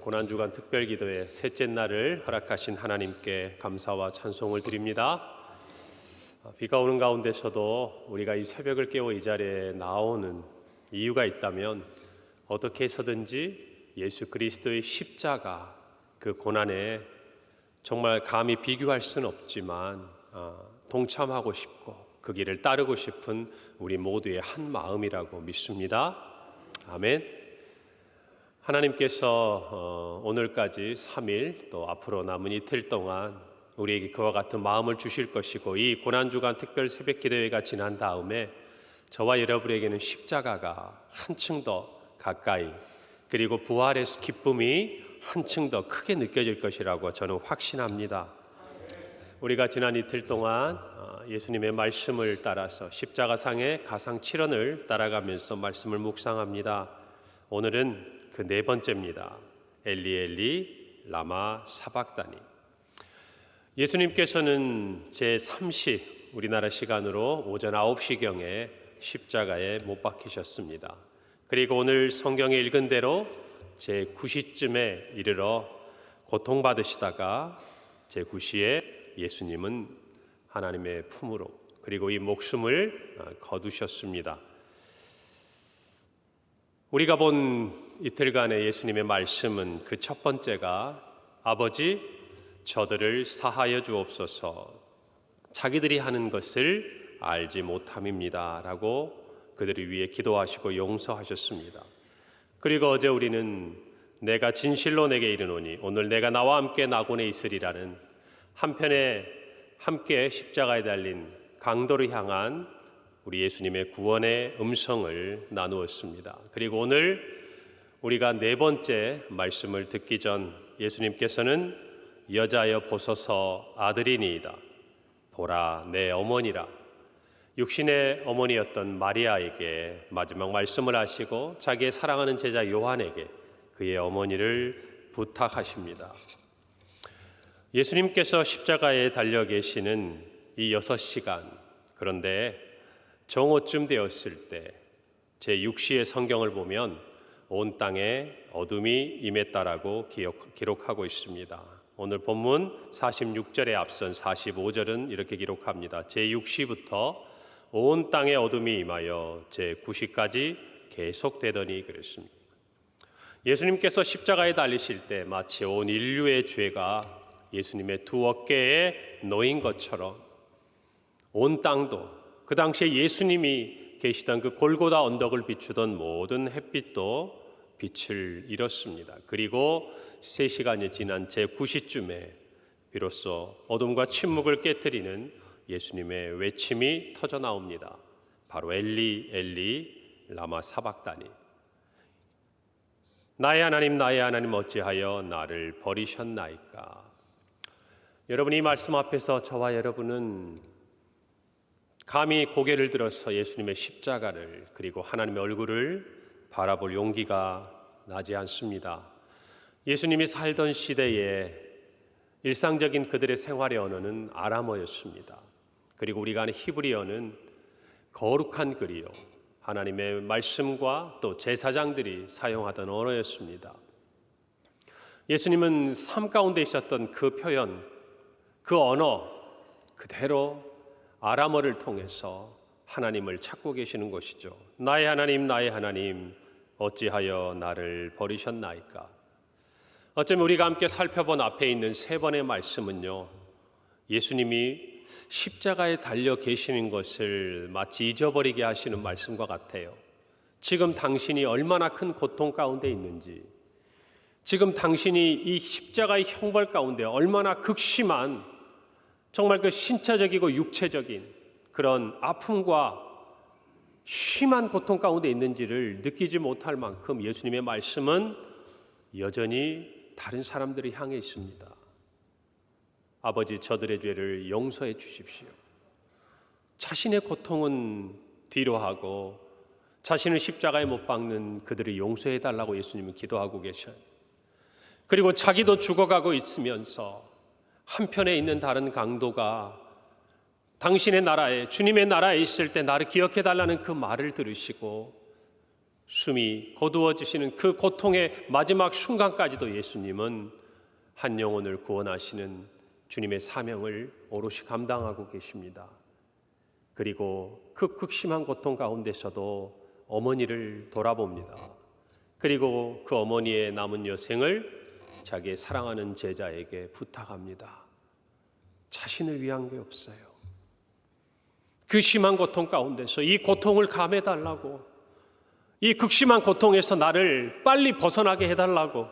고난주간 특별기도의 셋째 날을 허락하신 하나님께 감사와 찬송을 드립니다. 비가 오는 가운데서도 우리가 이 새벽을 깨워 이 자리에 나오는 이유가 있다면 어떻게 해서든지 예수 그리스도의 십자가 그 고난에 정말 감히 비교할 수는 없지만 동참하고 싶고 그 길을 따르고 싶은 우리 모두의 한 마음이라고 믿습니다. 아멘. 하나님께서 오늘까지 3일 또 앞으로 남은 이틀 동안 우리에게 그와 같은 마음을 주실 것이고, 이 고난주간 특별 새벽기도회가 지난 다음에 저와 여러분에게는 십자가가 한층 더 가까이, 그리고 부활의 기쁨이 한층 더 크게 느껴질 것이라고 저는 확신합니다. 우리가 지난 이틀 동안 예수님의 말씀을 따라서 십자가상의 가상 7원을 따라가면서 말씀을 묵상합니다. 오늘은 그 네 번째입니다. 엘리 엘리 라마 사박다니. 예수님께서는 제3시 우리나라 시간으로 오전 9시경에 십자가에 못 박히셨습니다. 그리고 오늘 성경에 읽은 대로 제9시쯤에 이르러 고통받으시다가 제9시에 예수님은 하나님의 품으로, 그리고 이 목숨을 거두셨습니다. 우리가 본 이틀간의 예수님의 말씀은 그 첫 번째가 아버지 저들을 사하여 주옵소서, 자기들이 하는 것을 알지 못함입니다 라고 그들을 위해 기도하시고 용서하셨습니다. 그리고 어제 우리는 내가 진실로 내게 이르노니 오늘 내가 나와 함께 낙원에 있으리라는 한편에 함께 십자가에 달린 강도를 향한 우리 예수님의 구원의 음성을 나누었습니다. 그리고 오늘 우리가 네 번째 말씀을 듣기 전 예수님께서는 여자여 보소서 아들이니이다, 보라 내 어머니라, 육신의 어머니였던 마리아에게 마지막 말씀을 하시고 자기의 사랑하는 제자 요한에게 그의 어머니를 부탁하십니다. 예수님께서 십자가에 달려 계시는 이 6시간, 그런데 정오쯤 되었을 때 제6시의 성경을 보면 온 땅에 어둠이 임했다라고 기록하고 있습니다. 오늘 본문 46절에 앞선 45절은 이렇게 기록합니다. 제6시부터 온 땅에 어둠이 임하여 제9시까지 계속되더니 그랬습니다. 예수님께서 십자가에 달리실 때 마치 온 인류의 죄가 예수님의 두 어깨에 놓인 것처럼 온 땅도, 그 당시에 예수님이 계시던 그 골고다 언덕을 비추던 모든 햇빛도 빛을 잃었습니다. 그리고 3시간이 지난 제9시쯤에 비로소 어둠과 침묵을 깨뜨리는 예수님의 외침이 터져 나옵니다. 바로 엘리 엘리 라마 사박다니, 나의 하나님 어찌하여 나를 버리셨나이까. 여러분, 이 말씀 앞에서 저와 여러분은 감히 고개를 들어서 예수님의 십자가를, 그리고 하나님의 얼굴을 바라볼 용기가 나지 않습니다. 예수님이 살던 시대에 일상적인 그들의 생활의 언어는 아람어였습니다. 그리고 우리가 아는 히브리어는 거룩한 글이요, 하나님의 말씀과 또 제사장들이 사용하던 언어였습니다. 예수님은 삶 가운데 있었던 그 표현, 그 언어 그대로 아람어를 통해서 하나님을 찾고 계시는 것이죠. 나의 하나님 어찌하여 나를 버리셨나이까. 어쩌면 우리가 함께 살펴본 앞에 있는 세 번의 말씀은요, 예수님이 십자가에 달려 계시는 것을 마치 잊어버리게 하시는 말씀과 같아요. 지금 당신이 얼마나 큰 고통 가운데 있는지, 지금 당신이 이 십자가의 형벌 가운데 얼마나 극심한, 정말 그 신체적이고 육체적인 그런 아픔과 심한 고통 가운데 있는지를 느끼지 못할 만큼 예수님의 말씀은 여전히 다른 사람들을 향해 있습니다. 아버지 저들의 죄를 용서해 주십시오. 자신의 고통은 뒤로 하고 자신을 십자가에 못 박는 그들을 용서해 달라고 예수님은 기도하고 계셔요. 그리고 자기도 죽어가고 있으면서 한편에 있는 다른 강도가 당신의 나라에, 주님의 나라에 있을 때 나를 기억해 달라는 그 말을 들으시고 숨이 거두어지시는 그 고통의 마지막 순간까지도 예수님은 한 영혼을 구원하시는 주님의 사명을 오롯이 감당하고 계십니다. 그리고 그 극심한 고통 가운데서도 어머니를 돌아봅니다. 그리고 그 어머니의 남은 여생을 자기의 사랑하는 제자에게 부탁합니다. 자신을 위한 게 없어요. 그 심한 고통 가운데서 이 고통을 감해달라고, 이 극심한 고통에서 나를 빨리 벗어나게 해달라고,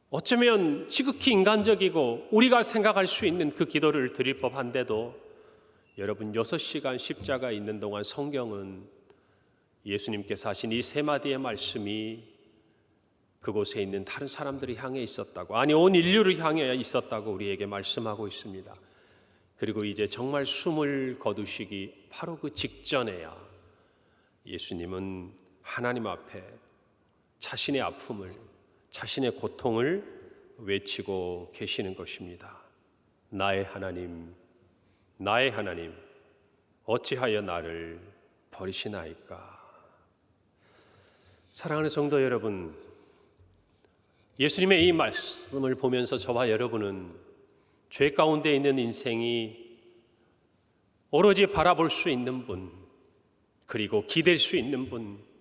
어쩌면 지극히 인간적이고 우리가 생각할 수 있는 그 기도를 드릴 법한데도 여러분 6시간 십자가에 있는 동안 성경은 예수님께서 하신 이 세 마디의 말씀이 그곳에 있는 다른 사람들이 향해 있었다고, 아니 온 인류를 향해 있었다고 우리에게 말씀하고 있습니다. 그리고 이제 정말 숨을 거두시기 바로 그 직전에야 예수님은 하나님 앞에 자신의 아픔을, 자신의 고통을 외치고 계시는 것입니다. 나의 하나님, 나의 하나님, 어찌하여 나를 버리시나이까. 사랑하는 성도 여러분, 예수님의 이 말씀을 보면서 저와 여러분은 죄 가운데 있는 인생이 오로지 바라볼 수 있는 분, 그리고 기댈 수 있는 분,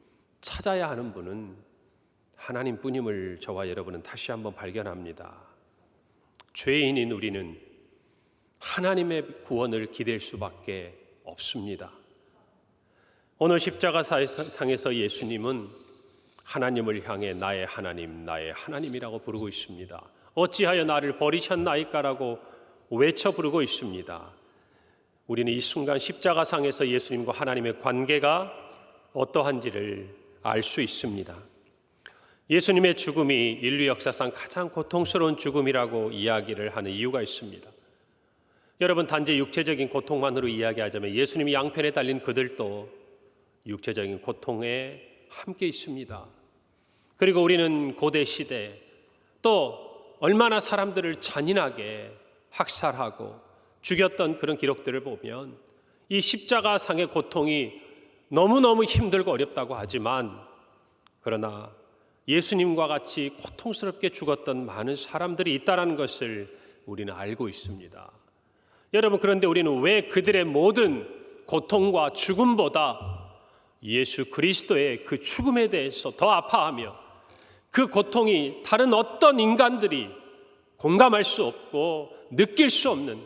찾아야 하는 분은 하나님뿐임을 저와 여러분은 다시 한번 발견합니다. 죄인인 우리는 하나님의 구원을 기댈 수밖에 없습니다. 오늘 십자가상에서 예수님은 하나님을 향해 나의 하나님, 나의 하나님이라고 부르고 있습니다. 어찌하여 나를 버리셨나이까라고 외쳐 부르고 있습니다. 우리는 이 순간 십자가상에서 예수님과 하나님의 관계가 어떠한지를 알 수 있습니다. 예수님의 죽음이 인류 역사상 가장 고통스러운 죽음이라고 이야기를 하는 이유가 있습니다. 여러분, 단지 육체적인 고통만으로 이야기하자면 예수님이 양편에 달린 그들도 육체적인 고통에 함께 있습니다. 그리고 우리는 고대 시대 또 얼마나 사람들을 잔인하게 학살하고 죽였던 그런 기록들을 보면 이 십자가상의 고통이 너무너무 힘들고 어렵다고 하지만, 그러나 예수님과 같이 고통스럽게 죽었던 많은 사람들이 있다는 것을 우리는 알고 있습니다. 여러분, 그런데 우리는 왜 그들의 모든 고통과 죽음보다 예수 그리스도의 그 죽음에 대해서 더 아파하며 그 고통이 다른 어떤 인간들이 공감할 수 없고 느낄 수 없는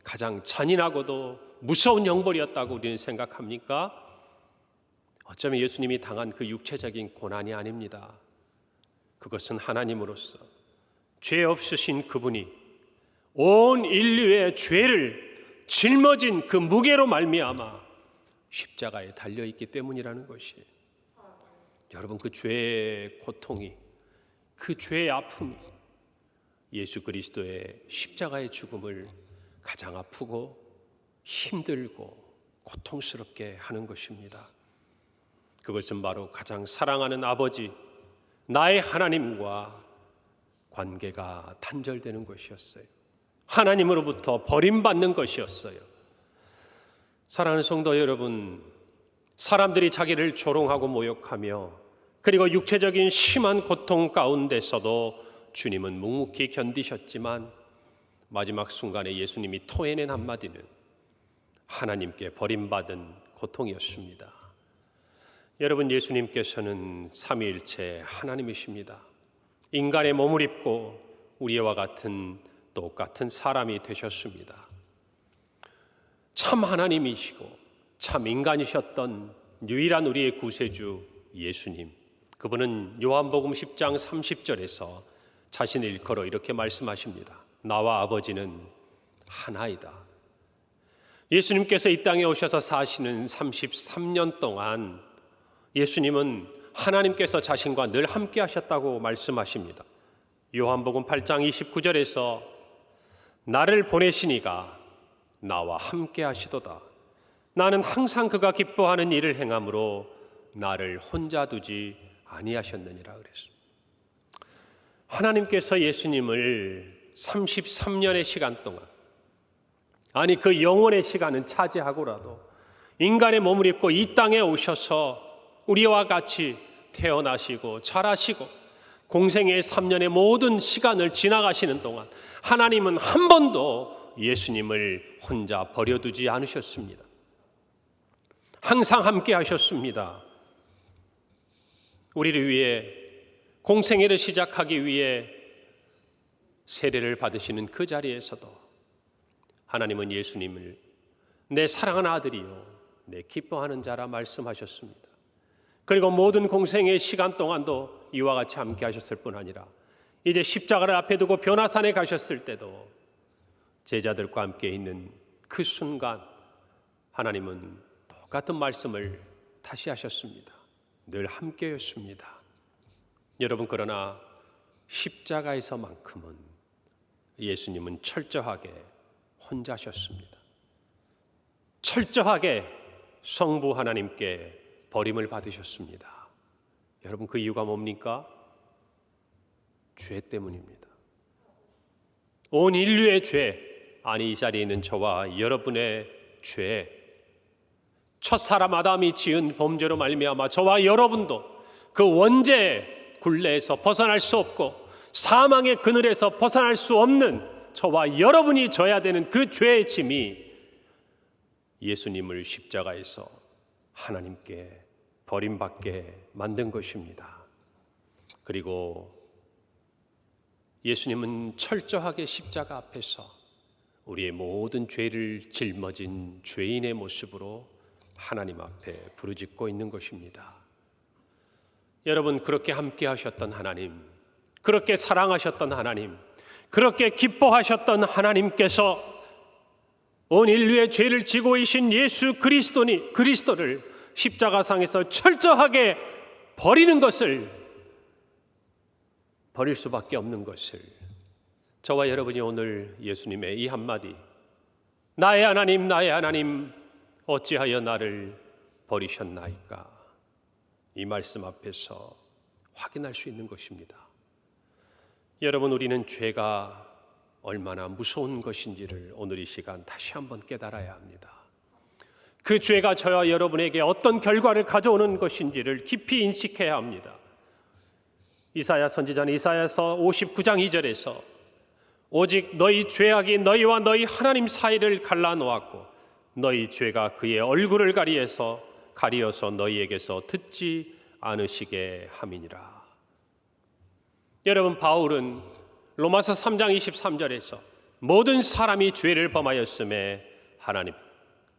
가장 잔인하고도 무서운 형벌이었다고 우리는 생각합니까? 어쩌면 예수님이 당한 그 육체적인 고난이 아닙니다. 그것은 하나님으로서 죄 없으신 그분이 온 인류의 죄를 짊어진 그 무게로 말미암아 십자가에 달려있기 때문이라는 것이, 여러분, 그 죄의 고통이, 그 죄의 아픔이 예수 그리스도의 십자가의 죽음을 가장 아프고 힘들고 고통스럽게 하는 것입니다. 그것은 바로 가장 사랑하는 아버지, 나의 하나님과 관계가 단절되는 것이었어요. 하나님으로부터 버림받는 것이었어요. 사랑하는 성도 여러분, 사람들이 자기를 조롱하고 모욕하며 그리고 육체적인 심한 고통 가운데서도 주님은 묵묵히 견디셨지만 마지막 순간에 예수님이 토해낸 한마디는 하나님께 버림받은 고통이었습니다. 여러분, 예수님께서는 삼위일체 하나님이십니다. 인간의 몸을 입고 우리와 같은 똑같은 사람이 되셨습니다. 참 하나님이시고 참 인간이셨던 유일한 우리의 구세주 예수님, 그분은 요한복음 10장 30절에서 자신을 일컬어 이렇게 말씀하십니다. 나와 아버지는 하나이다. 예수님께서 이 땅에 오셔서 사시는 33년 동안 예수님은 하나님께서 자신과 늘 함께 하셨다고 말씀하십니다. 요한복음 8장 29절에서 나를 보내시니가 나와 함께 하시도다. 나는 항상 그가 기뻐하는 일을 행함으로 나를 혼자 두지 아니하셨느니라 그랬습니다. 하나님께서 예수님을 33년의 시간 동안, 아니 그 영원의 시간은 차지하고라도 인간의 몸을 입고 이 땅에 오셔서 우리와 같이 태어나시고 자라시고 공생의 3년의 모든 시간을 지나가시는 동안 하나님은 한 번도 예수님을 혼자 버려두지 않으셨습니다. 항상 함께 하셨습니다. 우리를 위해 공생애를 시작하기 위해 세례를 받으시는 그 자리에서도 하나님은 예수님을 내 사랑하는 아들이요 내 기뻐하는 자라 말씀하셨습니다. 그리고 모든 공생의 시간 동안도 이와 같이 함께 하셨을 뿐 아니라 이제 십자가를 앞에 두고 변화산에 가셨을 때도 제자들과 함께 있는 그 순간 하나님은 똑같은 말씀을 다시 하셨습니다. 늘 함께였습니다. 여러분, 그러나 십자가에서만큼은 예수님은 철저하게 혼자셨습니다. 철저하게 성부 하나님께 버림을 받으셨습니다. 여러분, 그 이유가 뭡니까? 죄 때문입니다. 온 인류의 죄, 아니 이 자리에 있는 저와 여러분의 죄, 첫사람 아담이 지은 범죄로 말미암아 저와 여러분도 그 원죄 굴레에서 벗어날 수 없고 사망의 그늘에서 벗어날 수 없는 저와 여러분이 져야 되는 그 죄의 짐이 예수님을 십자가에서 하나님께 버림받게 만든 것입니다. 그리고 예수님은 철저하게 십자가 앞에서 우리의 모든 죄를 짊어진 죄인의 모습으로 하나님 앞에 부르짖고 있는 것입니다. 여러분, 그렇게 함께 하셨던 하나님, 그렇게 사랑하셨던 하나님, 그렇게 기뻐하셨던 하나님께서 온 인류의 죄를 지고 계신 예수 그리스도를 십자가상에서 철저하게 버리는 것을, 버릴 수밖에 없는 것을 저와 여러분이 오늘 예수님의 이 한마디, 나의 하나님 나의 하나님 어찌하여 나를 버리셨나이까, 이 말씀 앞에서 확인할 수 있는 것입니다. 여러분, 우리는 죄가 얼마나 무서운 것인지를 오늘 이 시간 다시 한번 깨달아야 합니다. 그 죄가 저와 여러분에게 어떤 결과를 가져오는 것인지를 깊이 인식해야 합니다. 이사야 선지자는 이사야서 59장 2절에서 오직 너희 죄악이 너희와 너희 하나님 사이를 갈라놓았고 너희 죄가 그의 얼굴을 가리어서 너희에게서 듣지 않으시게 함이니라. 여러분, 바울은 로마서 3장 23절에서 모든 사람이 죄를 범하였음에 하나님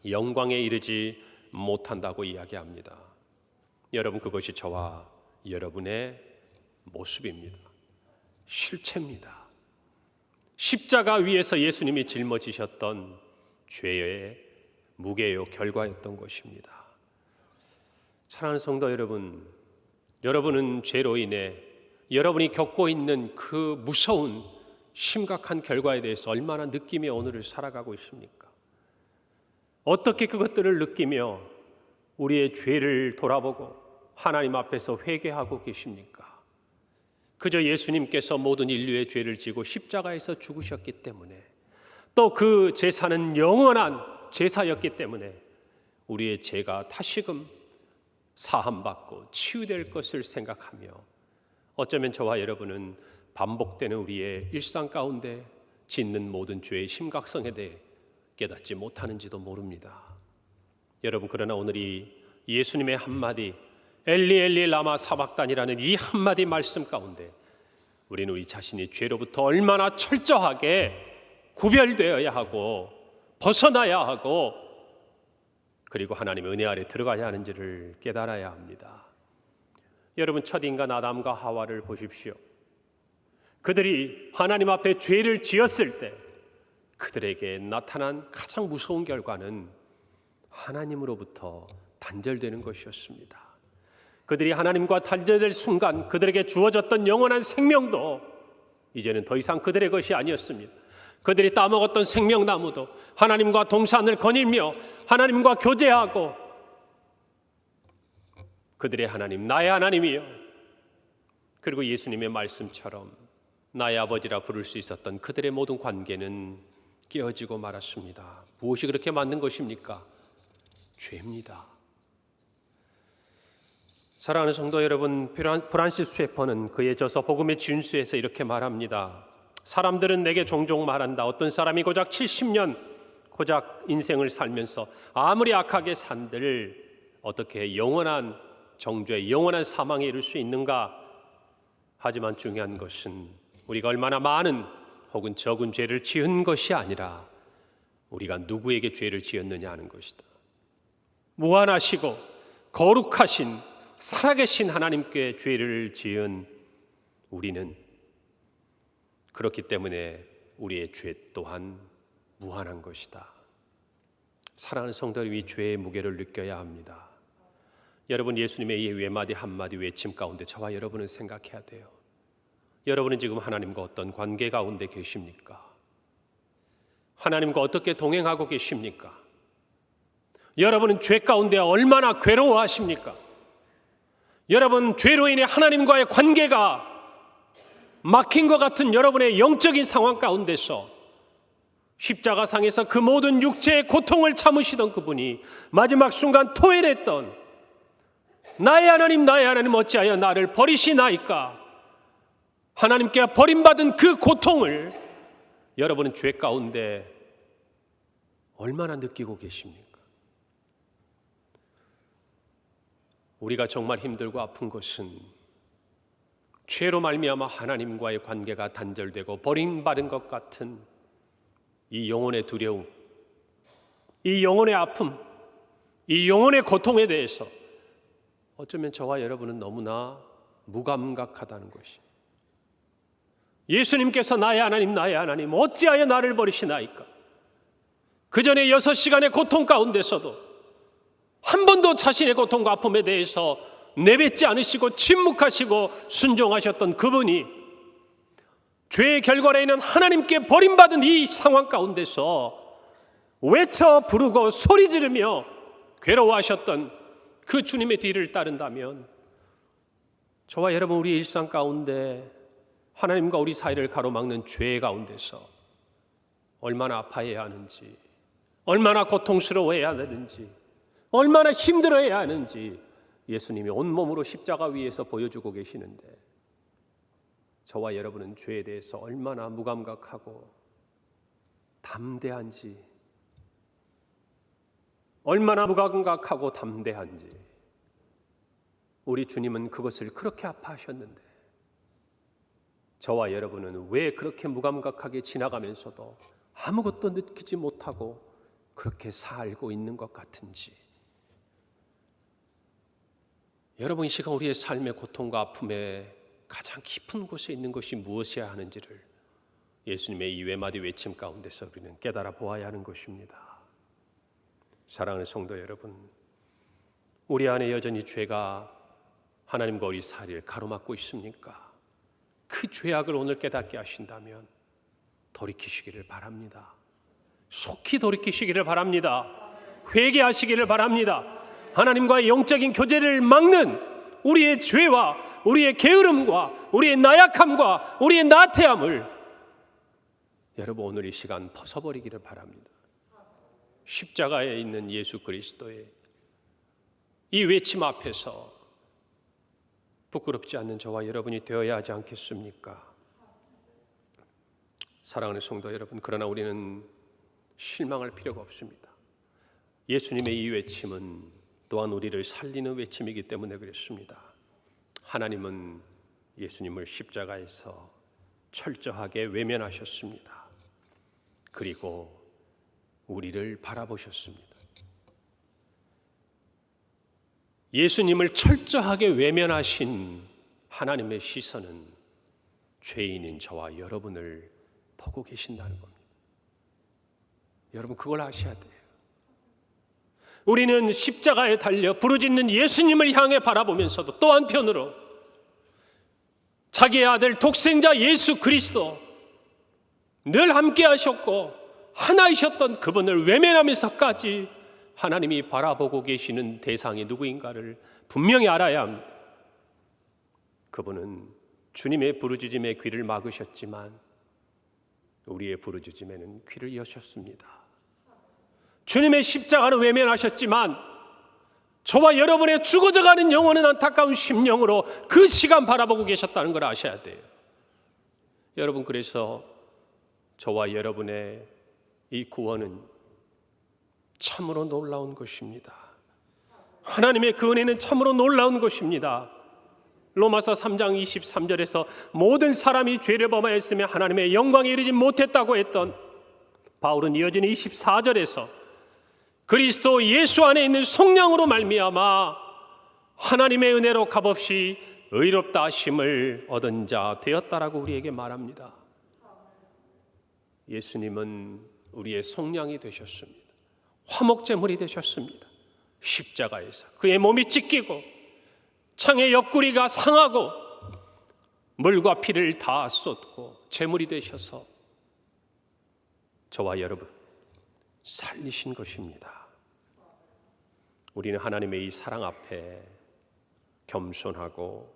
영광에 이르지 못한다고 이야기합니다. 여러분, 그것이 저와 여러분의 모습입니다. 실체입니다. 십자가 위에서 예수님이 짊어지셨던 죄의 무게요 결과였던 것입니다. 사랑하는 성도 여러분, 여러분은 죄로 인해 여러분이 겪고 있는 그 무서운 심각한 결과에 대해서 얼마나 느끼며 오늘을 살아가고 있습니까? 어떻게 그것들을 느끼며 우리의 죄를 돌아보고 하나님 앞에서 회개하고 계십니까? 그저 예수님께서 모든 인류의 죄를 지고 십자가에서 죽으셨기 때문에, 또 그 제사는 영원한 제사였기 때문에 우리의 죄가 다시금 사함받고 치유될 것을 생각하며 어쩌면 저와 여러분은 반복되는 우리의 일상 가운데 짓는 모든 죄의 심각성에 대해 깨닫지 못하는지도 모릅니다. 여러분, 그러나 오늘 이 예수님의 한마디 엘리 엘리 라마 사박단이라는 이 한마디 말씀 가운데 우리는 우리 자신이 죄로부터 얼마나 철저하게 구별되어야 하고 벗어나야 하고 그리고 하나님의 은혜 아래 들어가야 하는지를 깨달아야 합니다. 여러분, 첫인간 아담과 하와를 보십시오. 그들이 하나님 앞에 죄를 지었을 때 그들에게 나타난 가장 무서운 결과는 하나님으로부터 단절되는 것이었습니다. 그들이 하나님과 단절될 순간 그들에게 주어졌던 영원한 생명도 이제는 더 이상 그들의 것이 아니었습니다. 그들이 따먹었던 생명나무도 하나님과 동산을 거닐며 하나님과 교제하고 그들의 하나님, 나의 하나님이요, 그리고 예수님의 말씀처럼 나의 아버지라 부를 수 있었던 그들의 모든 관계는 깨어지고 말았습니다. 무엇이 그렇게 만든 것입니까? 죄입니다. 사랑하는 성도 여러분, 프란시스 셰퍼는 그의 저서 복음의 진수에서 이렇게 말합니다. 사람들은 내게 종종 말한다. 어떤 사람이 고작 70년 고작 인생을 살면서 아무리 악하게 산들 어떻게 영원한 정죄, 영원한 사망에 이를 수 있는가? 하지만 중요한 것은 우리가 얼마나 많은 혹은 적은 죄를 지은 것이 아니라 우리가 누구에게 죄를 지었느냐 하는 것이다. 무한하시고 거룩하신 살아계신 하나님께 죄를 지은 우리는 그렇기 때문에 우리의 죄 또한 무한한 것이다. 사랑하는 성도들이 이 죄의 무게를 느껴야 합니다. 여러분, 예수님의 이 외마디 한마디 외침 가운데 저와 여러분은 생각해야 돼요. 여러분은 지금 하나님과 어떤 관계 가운데 계십니까? 하나님과 어떻게 동행하고 계십니까? 여러분은 죄 가운데 얼마나 괴로워하십니까? 여러분, 죄로 인해 하나님과의 관계가 막힌 것 같은 여러분의 영적인 상황 가운데서 십자가상에서 그 모든 육체의 고통을 참으시던 그분이 마지막 순간 토해냈던 나의 하나님 어찌하여 나를 버리시나이까? 하나님께 버림받은 그 고통을 여러분은 죄 가운데 얼마나 느끼고 계십니까? 우리가 정말 힘들고 아픈 것은 죄로 말미암아 하나님과의 관계가 단절되고 버림받은 것 같은 이 영혼의 두려움, 이 영혼의 아픔, 이 영혼의 고통에 대해서 어쩌면 저와 여러분은 너무나 무감각하다는 것이. 예수님께서 나의 하나님 어찌하여 나를 버리시나이까? 그 전에 6시간의 고통 가운데서도 한 번도 자신의 고통과 아픔에 대해서 내뱉지 않으시고 침묵하시고 순종하셨던 그분이 죄의 결과로 인한 하나님께 버림받은 이 상황 가운데서 외쳐 부르고 소리 지르며 괴로워하셨던 그 주님의 뒤를 따른다면 저와 여러분, 우리 일상 가운데 하나님과 우리 사이를 가로막는 죄 가운데서 얼마나 아파해야 하는지, 얼마나 고통스러워해야 하는지, 얼마나 힘들어해야 하는지 예수님이 온몸으로 십자가 위에서 보여주고 계시는데 저와 여러분은 죄에 대해서 얼마나 무감각하고 담대한지, 얼마나 무감각하고 담대한지. 우리 주님은 그것을 그렇게 아파하셨는데 저와 여러분은 왜 그렇게 무감각하게 지나가면서도 아무것도 느끼지 못하고 그렇게 살고 있는 것 같은지. 여러분, 이 시간 우리의 삶의 고통과 아픔의 가장 깊은 곳에 있는 것이 무엇이어야 하는지를 예수님의 이 외마디 외침 가운데서 우리는 깨달아 보아야 하는 것입니다. 사랑하는 성도 여러분, 우리 안에 여전히 죄가 하나님과 우리 사이를 가로막고 있습니까? 그 죄악을 오늘 깨닫게 하신다면 돌이키시기를 바랍니다. 속히 돌이키시기를 바랍니다. 회개하시기를 바랍니다. 하나님과의 영적인 교제를 막는 우리의 죄와 우리의 게으름과 우리의 나약함과 우리의 나태함을 여러분 오늘 이 시간 벗어버리기를 바랍니다. 십자가에 있는 예수 그리스도의 이 외침 앞에서 부끄럽지 않는 저와 여러분이 되어야 하지 않겠습니까? 사랑하는 성도 여러분, 그러나 우리는 실망할 필요가 없습니다. 예수님의 이 외침은 또한 우리를 살리는 외침이기 때문에 그렇습니다. 하나님은 예수님을 십자가에서 철저하게 외면하셨습니다. 그리고 우리를 바라보셨습니다. 예수님을 철저하게 외면하신 하나님의 시선은 죄인인 저와 여러분을 보고 계신다는 겁니다. 여러분, 그걸 아셔야 돼요. 우리는 십자가에 달려 부르짖는 예수님을 향해 바라보면서도 또 한편으로 자기의 아들 독생자 예수 그리스도, 늘 함께 하셨고 하나이셨던 그분을 외면하면서까지 하나님이 바라보고 계시는 대상이 누구인가를 분명히 알아야 합니다. 그분은 주님의 부르짖음에 귀를 막으셨지만 우리의 부르짖음에는 귀를 여셨습니다. 주님의 십자가는 외면하셨지만 저와 여러분의 죽어져가는 영혼은 안타까운 심령으로 그 시간 바라보고 계셨다는 걸 아셔야 돼요. 여러분, 그래서 저와 여러분의 이 구원은 참으로 놀라운 것입니다. 하나님의 그 은혜는 참으로 놀라운 것입니다. 로마서 3장 23절에서 모든 사람이 죄를 범하였으며 하나님의 영광에 이르지 못했다고 했던 바울은 이어진 24절에서 그리스도 예수 안에 있는 성령으로 말미암아 하나님의 은혜로 값없이 의롭다 하심을 얻은 자 되었다라고 우리에게 말합니다. 예수님은 우리의 속량이 되셨습니다. 화목제물이 되셨습니다. 십자가에서 그의 몸이 찢기고 창의 옆구리가 상하고 물과 피를 다 쏟고 제물이 되셔서 저와 여러분 살리신 것입니다. 우리는 하나님의 이 사랑 앞에 겸손하고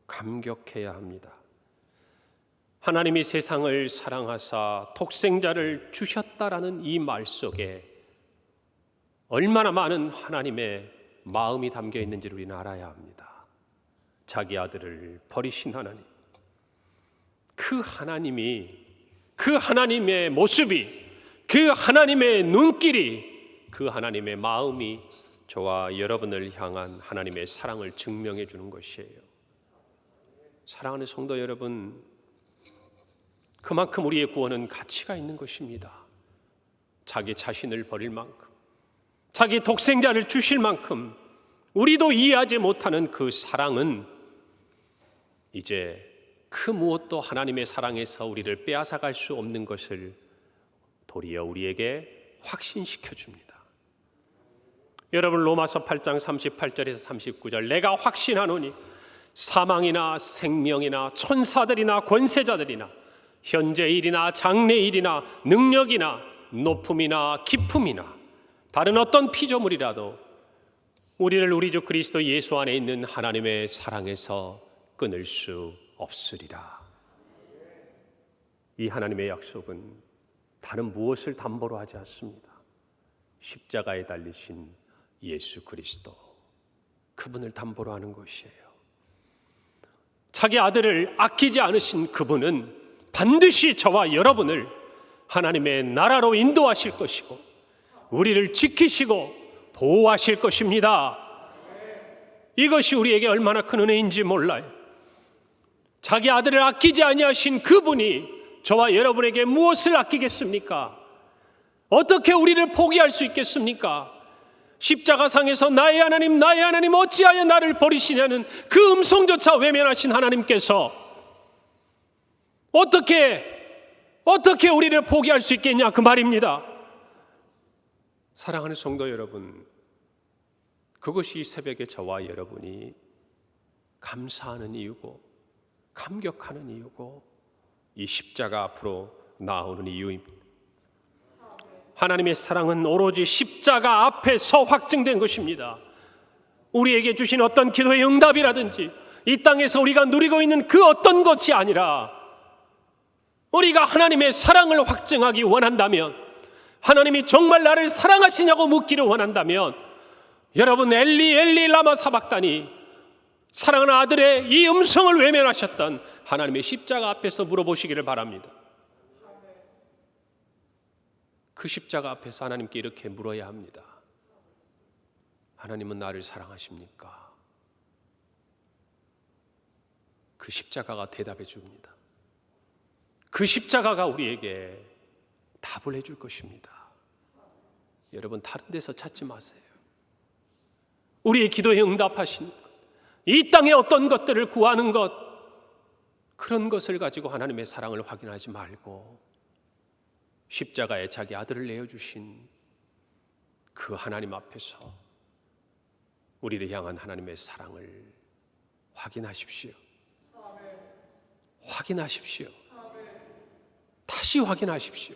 감격해야 합니다. 하나님이 세상을 사랑하사 독생자를 주셨다라는 이 말 속에 얼마나 많은 하나님의 마음이 담겨 있는지를 우리는 알아야 합니다. 자기 아들을 버리신 하나님, 그 하나님이, 그 하나님의 모습이, 그 하나님의 눈길이, 그 하나님의 마음이 저와 여러분을 향한 하나님의 사랑을 증명해 주는 것이에요. 사랑하는 성도 여러분, 그만큼 우리의 구원은 가치가 있는 것입니다. 자기 자신을 버릴 만큼, 자기 독생자를 주실 만큼 우리도 이해하지 못하는 그 사랑은 이제 그 무엇도 하나님의 사랑에서 우리를 빼앗아갈 수 없는 것을 도리어 우리에게 확신시켜 줍니다. 여러분, 로마서 8장 38절에서 39절, 내가 확신하노니 사망이나 생명이나 천사들이나 권세자들이나 현재 일이나 장래 일이나 능력이나 높음이나 깊음이나 다른 어떤 피조물이라도 우리를 우리 주 그리스도 예수 안에 있는 하나님의 사랑에서 끊을 수 없으리라. 이 하나님의 약속은 다른 무엇을 담보로 하지 않습니다. 십자가에 달리신 예수 그리스도, 그분을 담보로 하는 것이에요. 자기 아들을 아끼지 않으신 그분은 반드시 저와 여러분을 하나님의 나라로 인도하실 것이고 우리를 지키시고 보호하실 것입니다. 이것이 우리에게 얼마나 큰 은혜인지 몰라요. 자기 아들을 아끼지 아니하신 그분이 저와 여러분에게 무엇을 아끼겠습니까? 어떻게 우리를 포기할 수 있겠습니까? 십자가상에서 나의 하나님 어찌하여 나를 버리시냐는 그 음성조차 외면하신 하나님께서 어떻게 우리를 포기할 수 있겠냐, 그 말입니다. 사랑하는 성도 여러분, 그것이 이 새벽에 저와 여러분이 감사하는 이유고 감격하는 이유고 이 십자가 앞으로 나오는 이유입니다. 하나님의 사랑은 오로지 십자가 앞에서 확증된 것입니다. 우리에게 주신 어떤 기도의 응답이라든지 이 땅에서 우리가 누리고 있는 그 어떤 것이 아니라 우리가 하나님의 사랑을 확증하기 원한다면, 하나님이 정말 나를 사랑하시냐고 묻기를 원한다면, 여러분, 엘리 엘리 라마 사박다니, 사랑하는 아들의 이 음성을 외면하셨던 하나님의 십자가 앞에서 물어보시기를 바랍니다. 그 십자가 앞에서 하나님께 이렇게 물어야 합니다. 하나님은 나를 사랑하십니까? 그 십자가가 대답해 줍니다. 그 십자가가 우리에게 답을 해줄 것입니다. 여러분, 다른 데서 찾지 마세요. 우리의 기도에 응답하시는 것, 이 땅에 어떤 것들을 구하는 것, 그런 것을 가지고 하나님의 사랑을 확인하지 말고 십자가에 자기 아들을 내어주신 그 하나님 앞에서 우리를 향한 하나님의 사랑을 확인하십시오. 확인하십시오. 다시 확인하십시오.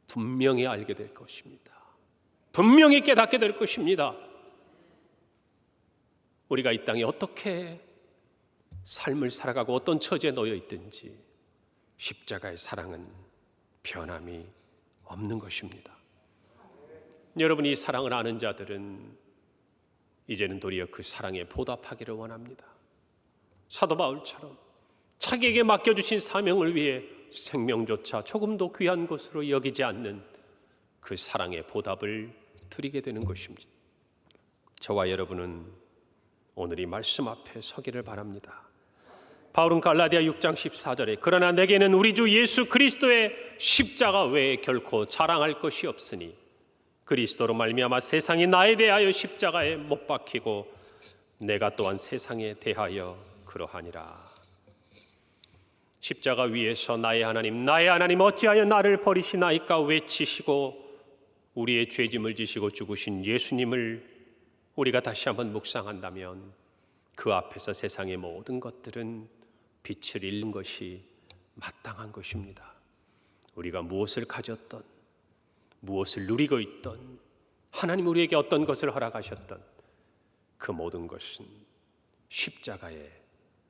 분명히 알게 될 것입니다. 분명히 깨닫게 될 것입니다. 우리가 이 땅에 어떻게 삶을 살아가고 어떤 처지에 놓여 있든지 십자가의 사랑은 변함이 없는 것입니다. 여러분, 이 사랑을 아는 자들은 이제는 도리어 그 사랑에 보답하기를 원합니다. 사도 바울처럼 자기에게 맡겨주신 사명을 위해 생명조차 조금도 귀한 것으로 여기지 않는 그 사랑의 보답을 드리게 되는 것입니다. 저와 여러분은 오늘 이 말씀 앞에 서기를 바랍니다. 바울은 갈라디아 6장 14절에 그러나 내게는 우리 주 예수 그리스도의 십자가 외에 결코 자랑할 것이 없으니 그리스도로 말미암아 세상이 나에 대하여 십자가에 못 박히고 내가 또한 세상에 대하여 그러하니라. 십자가 위에서 나의 하나님 어찌하여 나를 버리시나이까 외치시고 우리의 죄짐을 지시고 죽으신 예수님을 우리가 다시 한번 묵상한다면 그 앞에서 세상의 모든 것들은 빛을 잃는 것이 마땅한 것입니다. 우리가 무엇을 가졌던, 무엇을 누리고 있던, 하나님 우리에게 어떤 것을 허락하셨던 그 모든 것은 십자가에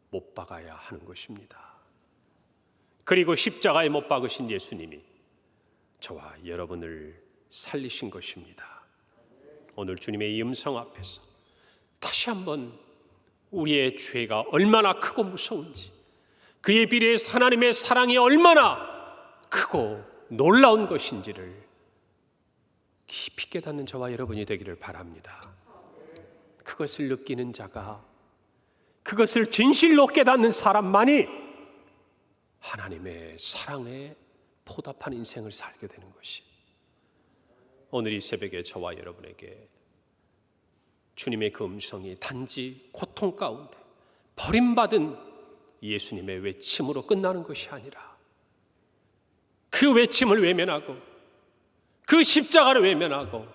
못 박아야 하는 것입니다. 그리고 십자가에 못 박으신 예수님이 저와 여러분을 살리신 것입니다. 오늘 주님의 이 음성 앞에서 다시 한번 우리의 죄가 얼마나 크고 무서운지, 그에 비례해서 하나님의 사랑이 얼마나 크고 놀라운 것인지를 깊이 깨닫는 저와 여러분이 되기를 바랍니다. 그것을 느끼는 자가, 그것을 진실로 깨닫는 사람만이 하나님의 사랑에 보답한 인생을 살게 되는 것이, 오늘 이 새벽에 저와 여러분에게 주님의 그 음성이 단지 고통 가운데 버림받은 예수님의 외침으로 끝나는 것이 아니라 그 외침을 외면하고 그 십자가를 외면하고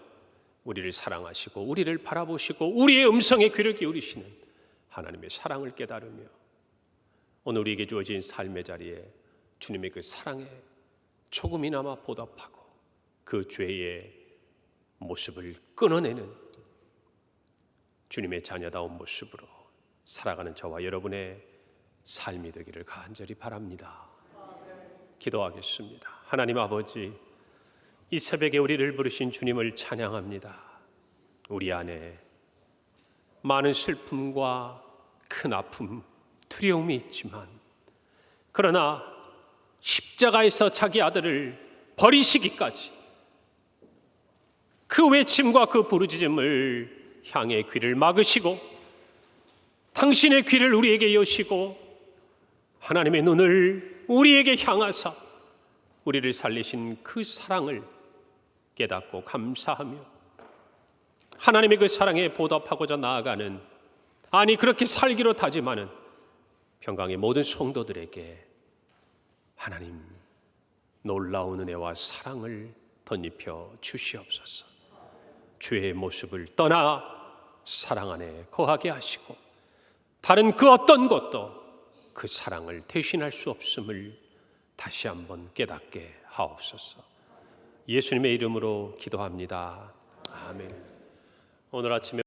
우리를 사랑하시고 우리를 바라보시고 우리의 음성에 귀를 기울이시는 하나님의 사랑을 깨달으며 오늘 우리에게 주어진 삶의 자리에 주님의 그 사랑에 조금이나마 보답하고 그 죄의 모습을 끊어내는 주님의 자녀다운 모습으로 살아가는 저와 여러분의 삶이 되기를 간절히 바랍니다. 기도하겠습니다. 하나님 아버지, 이 새벽에 우리를 부르신 주님을 찬양합니다. 우리 안에 많은 슬픔과 큰 아픔, 두려움이 있지만 그러나 십자가에서 자기 아들을 버리시기까지 그 외침과 그 부르짖음을 향해 귀를 막으시고 당신의 귀를 우리에게 여시고 하나님의 눈을 우리에게 향하사 우리를 살리신 그 사랑을 깨닫고 감사하며 하나님의 그 사랑에 보답하고자 나아가는, 아니 그렇게 살기로 다짐하는 평강의 모든 성도들에게 하나님 놀라운 은혜와 사랑을 덧입혀 주시옵소서. 주의 모습을 떠나 사랑 안에 거하게 하시고 다른 그 어떤 것도 그 사랑을 대신할 수 없음을 다시 한번 깨닫게 하옵소서. 예수님의 이름으로 기도합니다. 아멘. 오늘 아침에